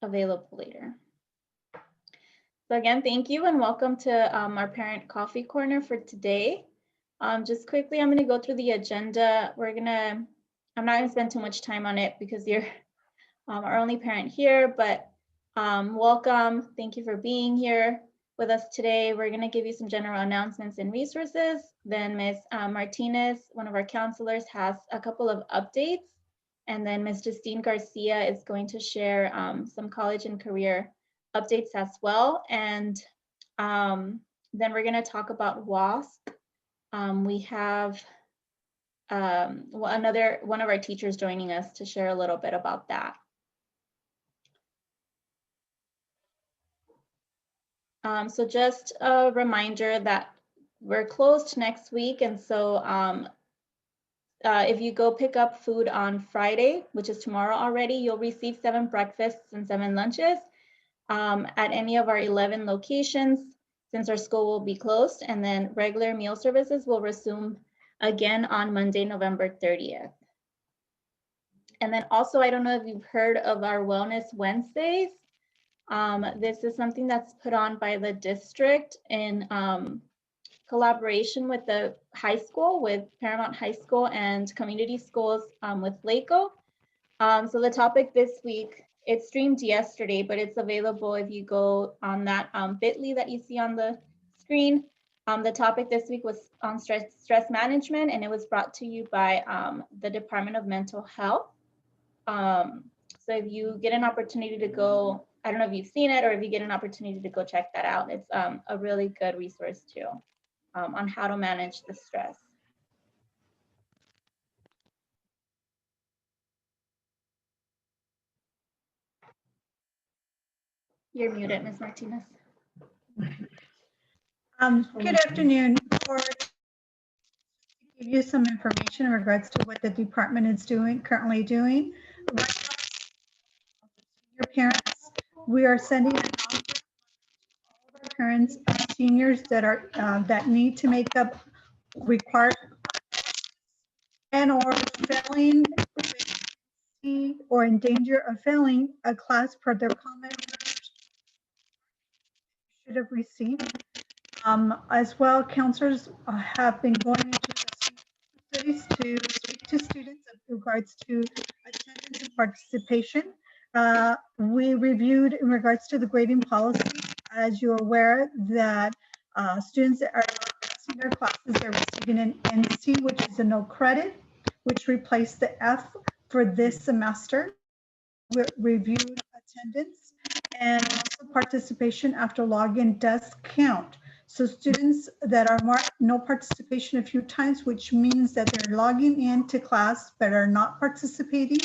available later. So again, thank you and welcome to our Parent Coffee Corner for today. Just quickly, I'm going to go through the agenda. I'm not going to spend too much time on it because you're our only parent here, but welcome. Thank you for being here with us today. We're going to give you some general announcements and resources. Then Ms. Martinez, one of our counselors, has a couple of updates. And then Ms. Justine Garcia is going to share some college and career updates as well. And then we're going to talk about WASP. We have one of our teachers joining us to share a little bit about that. So just a reminder that we're closed next week. And so if you go pick up food on Friday, which is tomorrow already, you'll receive 7 breakfasts and 7 lunches at any of our 11 locations since our school will be closed. And then regular meal services will resume again on Monday, November 30th. And then also, I don't know if you've heard of our Wellness Wednesdays. This is something that's put on by the district in collaboration with the high school, with Paramount High School and community schools with LACO. So the topic this week, it streamed yesterday, but it's available if you go on that bit.ly that you see on the screen. The topic this week was on stress management, and it was brought to you by the Department of Mental Health. So if you get an opportunity to go, I don't know if you've seen it or if you get an opportunity to go check that out, it's a really good resource too on how to manage the stress. You're muted, Ms. Martinez. Good afternoon. For give you some information in regards to what the department is currently doing. Right now, your parents, we are sending an offer to all of our parents and seniors that are that need to make up required and or failing or in danger of failing a class per their comment should have received. As well, counselors have been going into studies to speak to students in regards to attendance and participation. We reviewed in regards to the grading policy. As you're aware that students that are not passing their classes are receiving an NC, which is a no credit, which replaced the F for this semester. We reviewed attendance and also participation after login does count. So students that are marked no participation a few times, which means that they're logging into class but are not participating,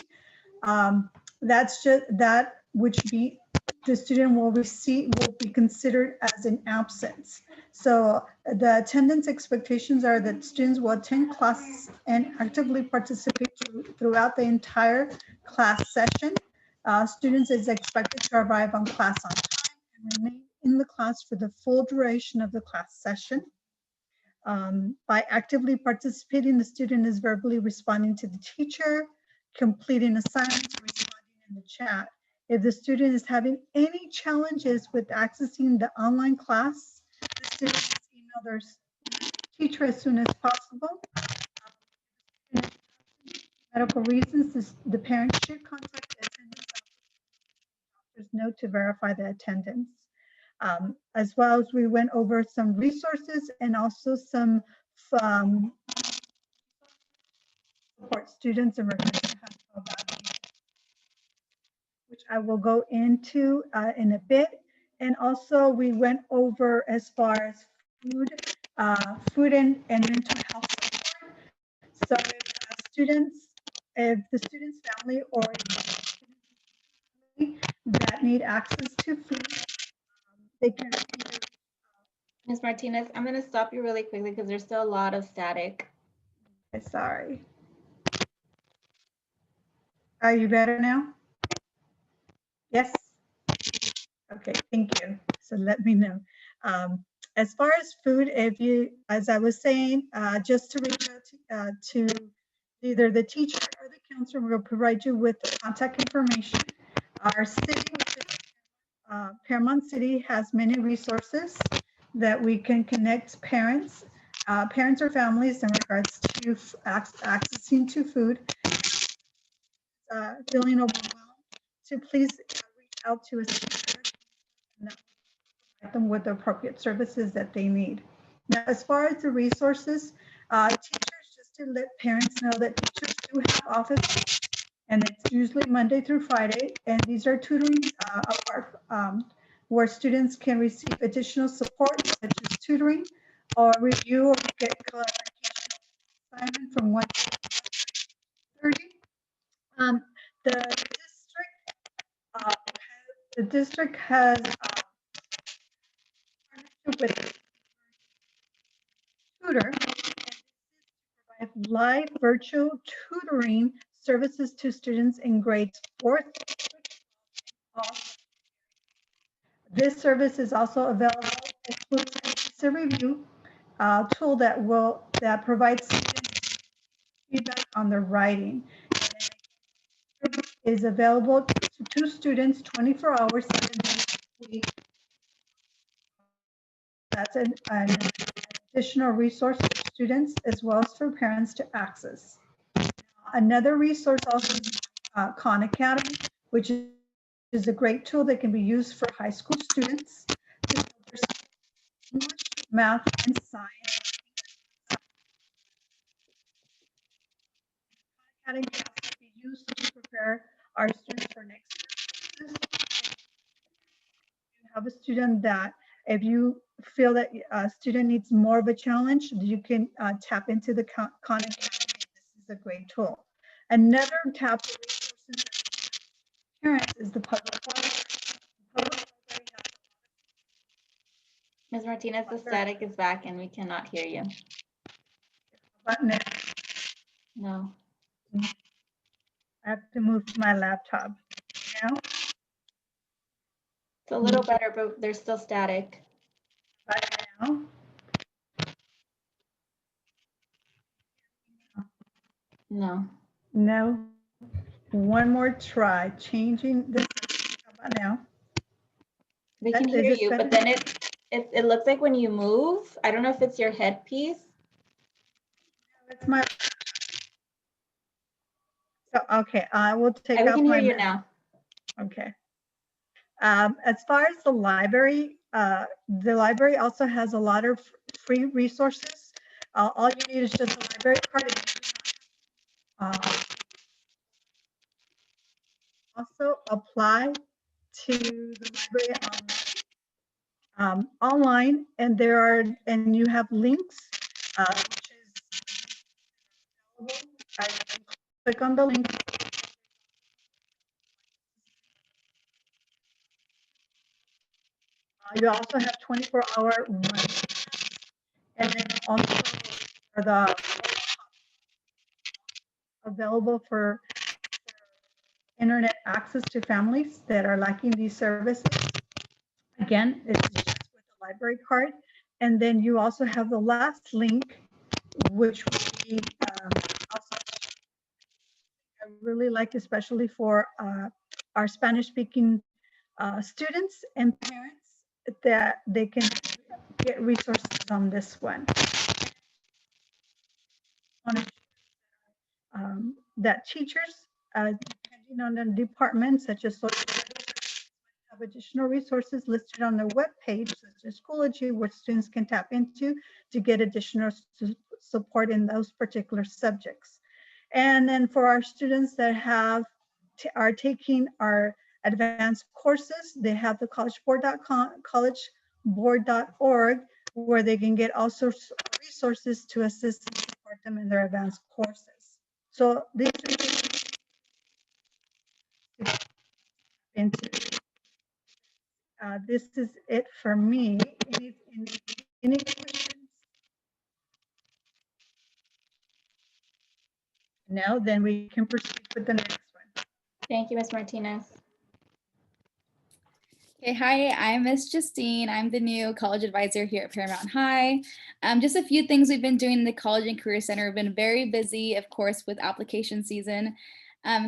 that's just that which be the student will be considered as an absence. So the attendance expectations are that students will attend classes and actively participate throughout the entire class session. Students is expected to arrive on class on time and remain in the class for the full duration of the class session. By actively participating, the student is verbally responding to the teacher, completing assignments, responding in the chat. If the student is having any challenges with accessing the online class, the student must email their teacher as soon as possible. Medical reasons, the parent should contact the attendance doctor's note to verify the attendance. As well as we went over some resources and also some support students in regards to how to go about it, which I will go into in a bit. And also we went over as far as food and mental health support. So if the student's family or that need access to food, they can either. Ms. Martinez, I'm going to stop you really quickly because there's still a lot of static. Sorry. Are you better now? Yes? Okay, thank you. So let me know. As far as food, as I was saying, just to reach out to either the teacher or the counselor, we'll provide you with the contact information. Our city, which is Paramount City has many resources that we can connect parents or families in regards to accessing to food. Feeling overwhelmed, to please reach out to a teacher and provide them with the appropriate services that they need. Now, as far as the resources, teachers, just to let parents know that teachers do have offices, and it's usually Monday through Friday, and these are tutoring where students can receive additional support such as tutoring or review or get clarification assignment from 1 to 30. The district has partnership with Tutor and provide live virtual tutoring services to students in grades 4th. This service is also available, includes a review tool that provides students feedback on their writing. It is available to students 24 hours, 7 days a week. That's an additional resource for students as well as for parents to access. Another resource also is Khan Academy, which is a great tool that can be used for high school students to build their English, math, and science. Khan Academy can also be used to prepare our students for next year. You have a student that if you feel that a student needs more of a challenge, you can tap into the Khan Academy. This is a great tool. Another tap resources parents is the public library. Ms. Martinez, the static is back and we cannot hear you. Button. No. I have to move my laptop. Now, It's a little better, but there's still static. right now. No. No. One more try. Changing this. How about now? We can hear you, but then it looks like when you move, I don't know if it's your headpiece. That's my. So, okay, I will take We out can my. hear you now. Okay. As far as the library also has a lot of free resources. All you need is just a library card. Also apply to the library online, and you have links, which is I click on the link. You also have 24-hour and then also for the available for internet access to families that are lacking these services. Again, it's just with the library card. And then you also have the last link, which would be also, I really like, especially for our Spanish-speaking students and parents, that they can get resources on this one. That teachers, depending on the department, such as social studies, have additional resources listed on their webpage, such as Schoology, where students can tap into to get additional support in those particular subjects. And then for our students that are taking our advanced courses, they have the collegeboard.org, where they can get all sorts of resources to assist and support them in their advanced courses. So these this is it for me. Any questions? No, then we can proceed with the next one. Thank you, Ms. Martinez. Okay, hi, I'm Miss Justine. I'm the new college advisor here at Paramount High. Just a few things we've been doing in the College and Career Center. We've been very busy, of course, with application season.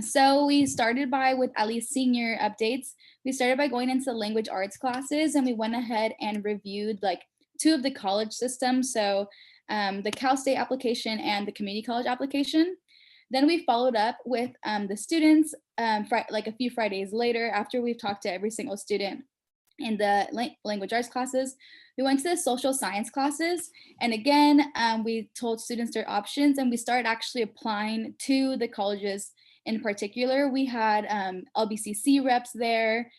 So we started by, with at least senior updates, we started by going into language arts classes, and we went ahead and reviewed like 2 of the college systems. So the Cal State application and the community college application. Then we followed up with the students like a few Fridays later, after we've talked to every single student in the language arts classes. We went to the social science classes, and again, we told students their options, and we started actually applying to the colleges in particular. We had LBCC reps there,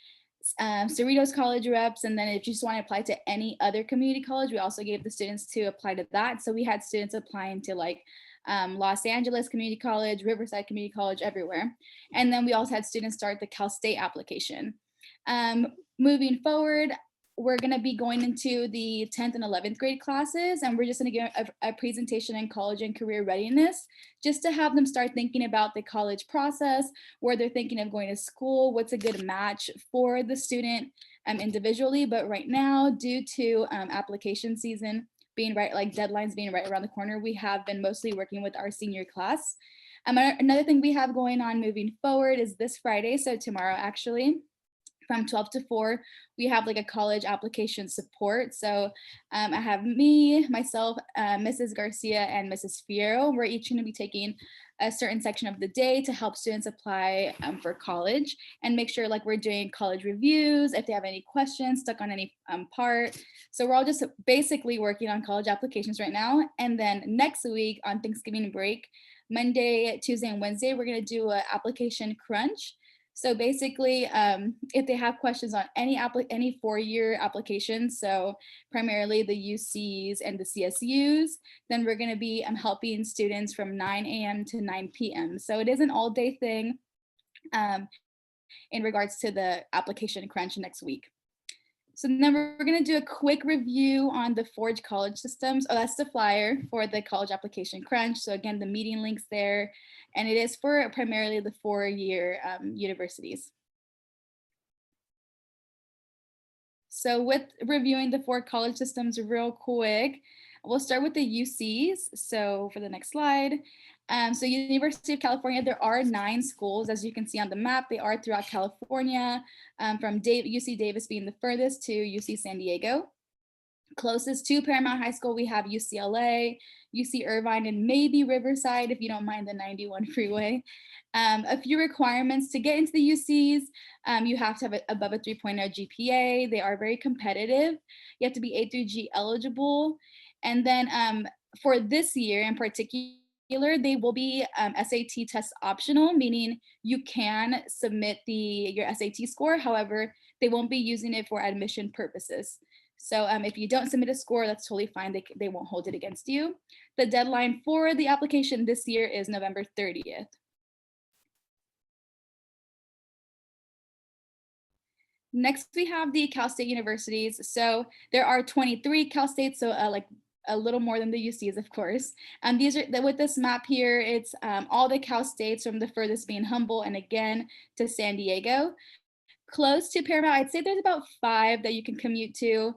Cerritos College reps, and then if you just want to apply to any other community college, we also gave the students to apply to that. So we had students applying to like Los Angeles Community College, Riverside Community College, everywhere. And then we also had students start the Cal State application. Moving forward, we're going to be going into the 10th and 11th grade classes, and we're just going to give a presentation in college and career readiness, just to have them start thinking about the college process, where they're thinking of going to school, what's a good match for the student individually. But right now, due to application season being right, like deadlines being right around the corner, we have been mostly working with our senior class. Another thing we have going on moving forward is this Friday, so tomorrow actually, from 12 to 4, we have like a college application support. So I have me, myself, Mrs. Garcia, and Mrs. Fierro. We're each going to be taking a certain section of the day to help students apply for college, and make sure like we're doing college reviews, if they have any questions, stuck on any part. So we're all just basically working on college applications right now. And then next week on Thanksgiving break, Monday, Tuesday, and Wednesday, we're going to do an application crunch. So basically, if they have questions on any 4-year applications, so primarily the UCs and the CSUs, then we're going to be helping students from 9 a.m. to 9 p.m. So it is an all-day thing in regards to the application crunch next week. So then we're going to do a quick review on the Forge college systems. Oh, that's the flyer for the college application crunch. So again, the meeting links there, and it is for primarily the 4-year universities. So with reviewing the 4 college systems real quick, we'll start with the UCs. So for the next slide. So University of California, there are 9 schools, as you can see on the map. They are throughout California, from UC Davis being the furthest to UC San Diego. Closest to Paramount High School, we have UCLA, UC Irvine, and maybe Riverside, if you don't mind the 91 freeway. A few requirements to get into the UCs. You have to have above a 3.0 GPA. They are very competitive. You have to be A through G eligible. And then for this year in particular, they will be SAT test optional, meaning you can submit your SAT score. However, they won't be using it for admission purposes. So if you don't submit a score, that's totally fine. They won't hold it against you. The deadline for the application this year is November 30th. Next, we have the Cal State universities. So there are 23 Cal States, so like a little more than the UCs, of course. These are with this map here, it's all the Cal States, from the furthest being Humboldt and again to San Diego. Close to Paramount, I'd say there's about 5 that you can commute to.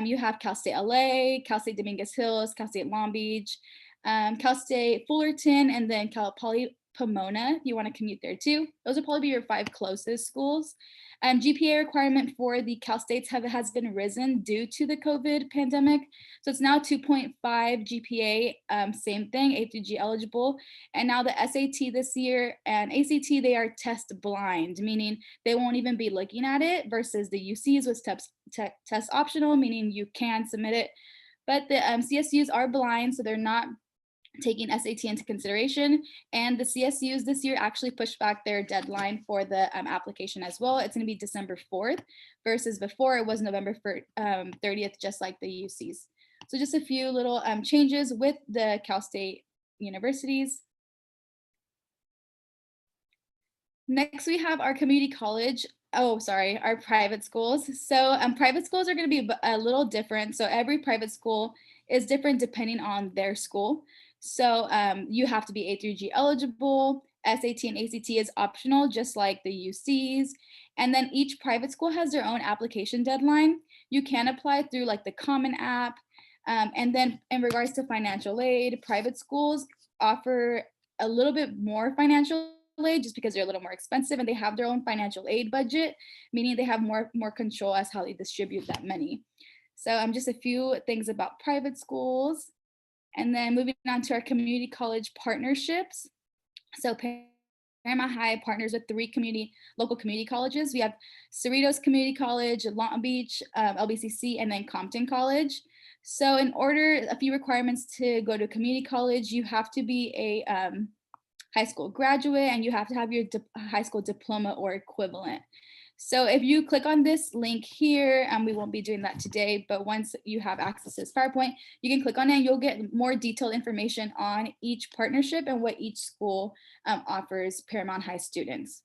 You have Cal State LA, Cal State Dominguez Hills, Cal State Long Beach, Cal State Fullerton, and then Cal Poly Pomona, if you want to commute there too. Those will probably be your 5 closest schools. GPA requirement for the Cal States has been risen due to the COVID pandemic. So it's now 2.5 GPA, same thing, A through G eligible. And now the SAT this year and ACT, they are test blind, meaning they won't even be looking at it, versus the UCs was test optional, meaning you can submit it. But the CSUs are blind, so they're not taking SAT into consideration. And the CSUs this year actually pushed back their deadline for the application as well. It's going to be December 4th, versus before it was November 30th, just like the UCs. So just a few little changes with the Cal State universities. Next, we have our community college. Our private schools. So private schools are going to be a little different. So every private school is different depending on their school. So you have to be A through G eligible. SAT and ACT is optional, just like the UCs. And then each private school has their own application deadline. You can apply through like the Common App. And then in regards to financial aid, private schools offer a little bit more financial aid just because they're a little more expensive and they have their own financial aid budget, meaning they have more control as how they distribute that money. So just a few things about private schools. And then moving on to our community college partnerships. So Paramount High partners with 3 local community colleges. We have Cerritos Community College, Long Beach, LBCC, and then Compton College. So in order, a few requirements to go to community college, you have to be a high school graduate and you have to have your high school diploma or equivalent. So if you click on this link here, we won't be doing that today, but once you have access to this PowerPoint, you can click on it and you'll get more detailed information on each partnership and what each school offers Paramount High students.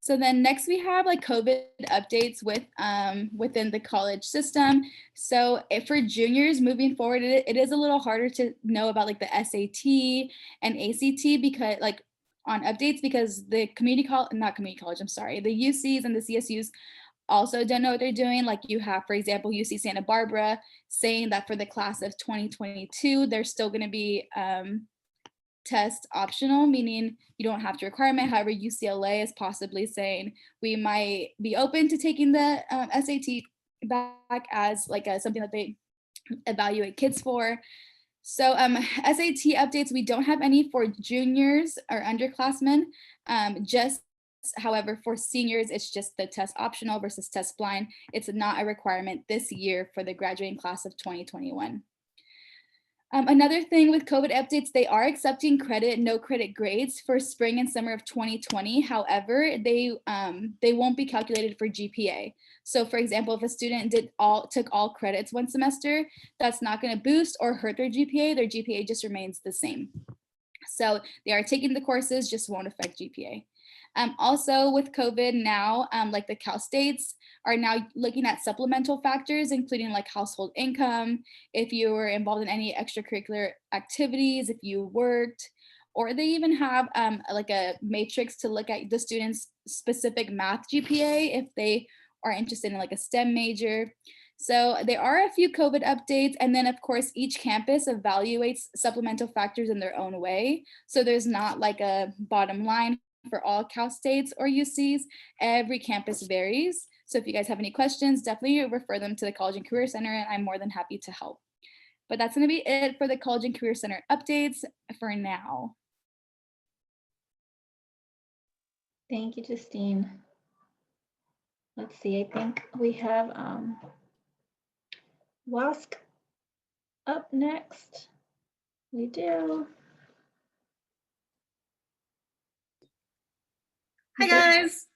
So then next we have like COVID updates within the college system. So for juniors moving forward, it is a little harder to know about like the SAT and ACT because like on updates because the the UCs and the CSUs also don't know what they're doing. Like you have, for example, UC Santa Barbara saying that for the class of 2022, they're still going to be test optional, meaning you don't have to requirement. However, UCLA is possibly saying we might be open to taking the SAT back as like something that they evaluate kids for. So SAT updates, we don't have any for juniors or underclassmen. However, for seniors, it's just the test optional versus test blind. It's not a requirement this year for the graduating class of 2021. Another thing with COVID updates, they are accepting credit, no credit grades for spring and summer of 2020. However, they won't be calculated for GPA. So for example, if a student took all credits one semester, that's not going to boost or hurt their GPA just remains the same. So they are taking the courses, just won't affect GPA. Also with COVID now, like the Cal States are now looking at supplemental factors, including like household income, if you were involved in any extracurricular activities, if you worked, or they even have like a matrix to look at the students' specific math GPA if they are interested in like a STEM major. So there are a few COVID updates, and then of course each campus evaluates supplemental factors in their own way. So there's not like a bottom line for all Cal States or UCs. Every campus varies. So if you guys have any questions, definitely refer them to the College and Career Center, and I'm more than happy to help. But that's going to be it for the College and Career Center updates for now. Thank you, Justine. Let's see, I think we have WASC up next. We do. Hi guys,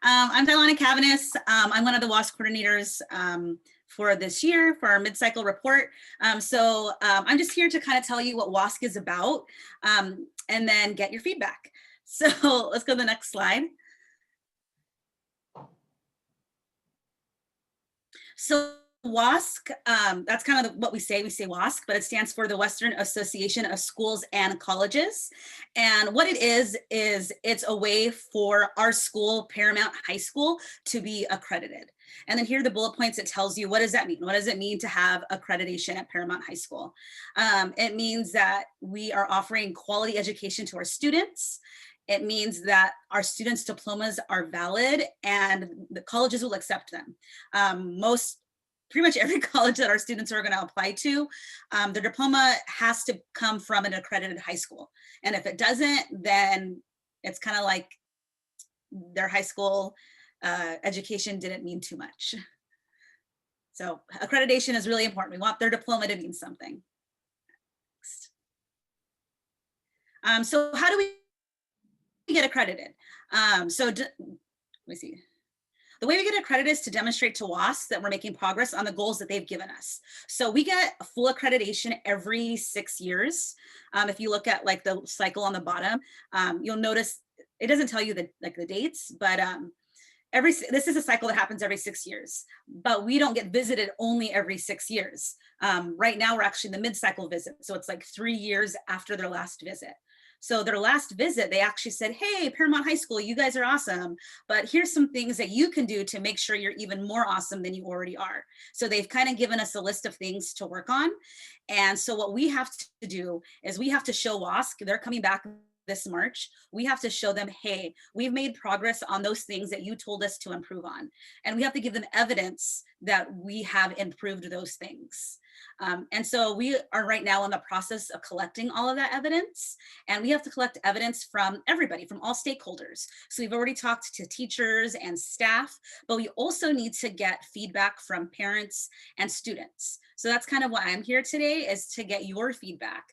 I'm Diana Cavanis. I'm one of the WASC coordinators for this year for our mid-cycle report. I'm just here to kind of tell you what WASC is about and then get your feedback. So let's go to the next slide. So WASC, that's kind of what we say WASC, but it stands for the Western Association of Schools and Colleges. And what it is it's a way for our school, Paramount High School, to be accredited. And then here are the bullet points. It tells you, what does that mean? What does it mean to have accreditation at Paramount High School? It means that we are offering quality education to our students. It means that our students' diplomas are valid and the colleges will accept them. Pretty much every college that our students are going to apply to, their diploma has to come from an accredited high school. And if it doesn't, then it's kind of like their high school education didn't mean too much. So accreditation is really important. We want their diploma to mean something. Next. So how do we get accredited? Let me see. The way we get accredited is to demonstrate to WASC that we're making progress on the goals that they've given us. So we get full accreditation every 6 years. If you look at like the cycle on the bottom, you'll notice it doesn't tell you the dates, but this is a cycle that happens every 6 years, but we don't get visited only every 6 years. Right now we're actually in the mid-cycle visit. So it's like 3 years after their last visit. So their last visit, they actually said, hey, Paramount High School, you guys are awesome, but here's some things that you can do to make sure you're even more awesome than you already are. So they've kind of given us a list of things to work on. And so what we have to do is we have to show WASC, they're coming back this March, we have to show them, hey, we've made progress on those things that you told us to improve on. And we have to give them evidence that we have improved those things. And so we are right now in the process of collecting all of that evidence, and we have to collect evidence from everybody, from all stakeholders. So we've already talked to teachers and staff, but we also need to get feedback from parents and students. So that's kind of why I'm here today, is to get your feedback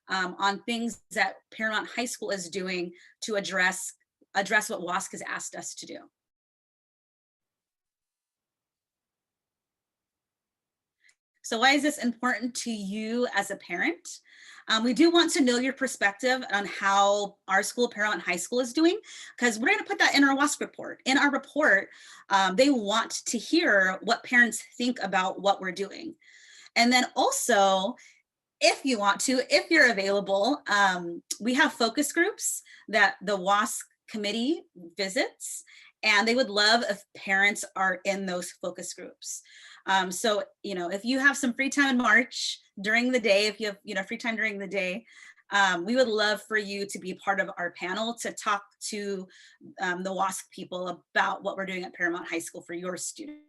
on things that Paramount High School is doing to address what WASC has asked us to do. So why is this important to you as a parent? We do want to know your perspective on how our school, Paramount High School, is doing, because we're going to put that in our WASC report. In our report, they want to hear what parents think about what we're doing. And then also, if you want to, if you're available, we have focus groups that the WASC committee visits, and they would love if parents are in those focus groups. So, if you have some free time in March during the day, if you have, free time during the day, we would love for you to be part of our panel to talk to the WASC people about what we're doing at Paramount High School for your student.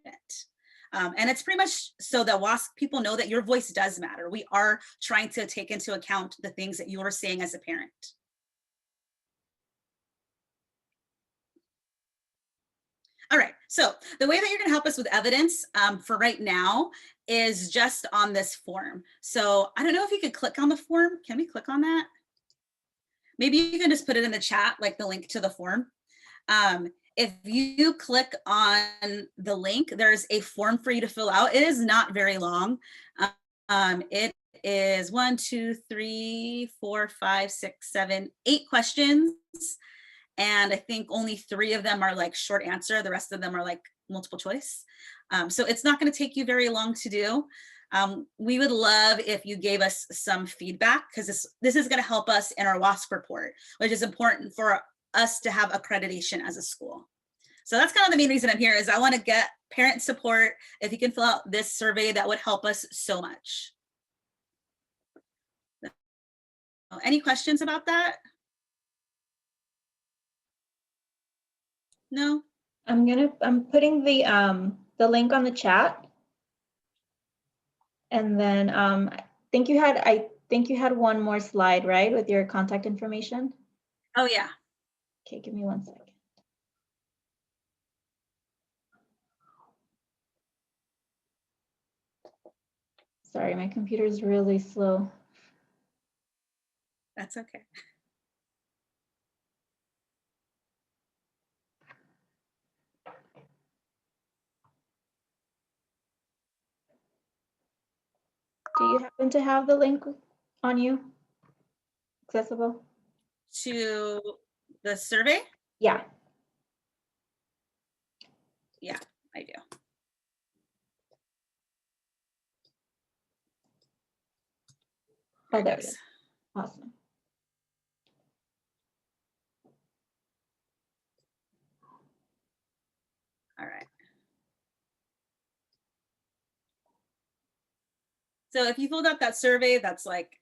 And it's pretty much so that WASC people know that your voice does matter. We are trying to take into account the things that you're saying as a parent. All right, so the way that you're going to help us with evidence for right now is just on this form. So I don't know if you could click on the form. Can we click on that? Maybe you can just put it in the chat, like the link to the form. If you click on the link, there's a form for you to fill out. It is not very long. It is 1, 2, 3, 4, 5, 6, 7, 8 questions. And I think only 3 of them are like short answer. The rest of them are like multiple choice. So it's not going to take you very long to do. We would love if you gave us some feedback, because this is going to help us in our WASC report, which is important for us to have accreditation as a school. So that's kind of the main reason I'm here, is I want to get parent support. If you can fill out this survey, that would help us so much. Any questions about that? No? I'm putting the link on the chat. And then I think you had one more slide, right, with your contact information? Oh yeah. Okay, give me 1 second. Sorry, my computer is really slow. That's okay. Do you happen to have the link on you accessible? To the survey? Yeah. Yeah, I do. Oh, there it is. Awesome. All right. So if you filled out that survey, that's like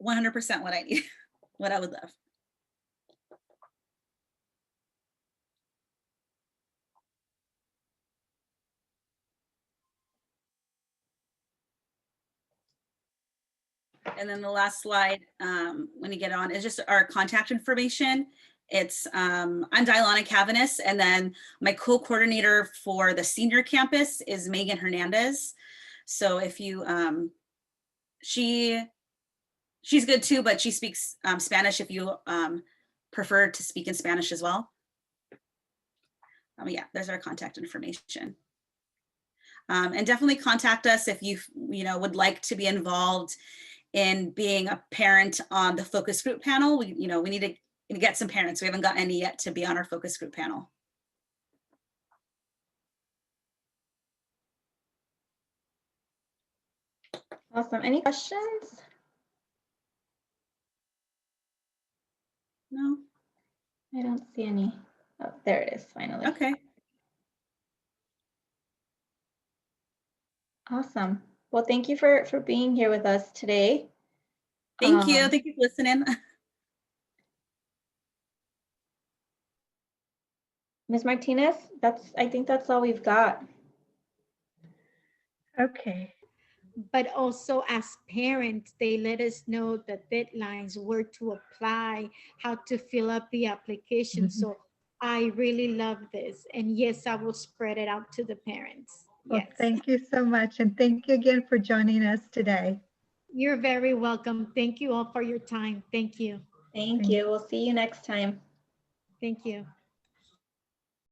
100% what I need, what I would love. And then the last slide, when you get on, is just our contact information. It's, I'm Dialana Cavanis, and then my co-coordinator for the senior campus is Megan Hernandez. So if you, she's good too, but she speaks Spanish if you prefer to speak in Spanish as well. Yeah, there's our contact information. And definitely contact us if you would like to be involved in being a parent on the focus group panel. We need to get some parents. We haven't got any yet to be on our focus group panel. Awesome. Any questions? No? I don't see any. Oh, there it is, finally. Okay. Awesome. Well, thank you for being here with us today. Thank you. Um, Thank you for listening. Ms. Martinez, I think that's all we've got. Okay. But also as parents, they let us know the deadlines, where to apply, how to fill up the application. Mhm. So I really love this. And yes, I will spread it out to the parents. Well, Yes. thank you so much. And thank you again for joining us today. You're very welcome. Thank you all for your time. Thank you. Thank Thank you. We'll see you next time. Thank you.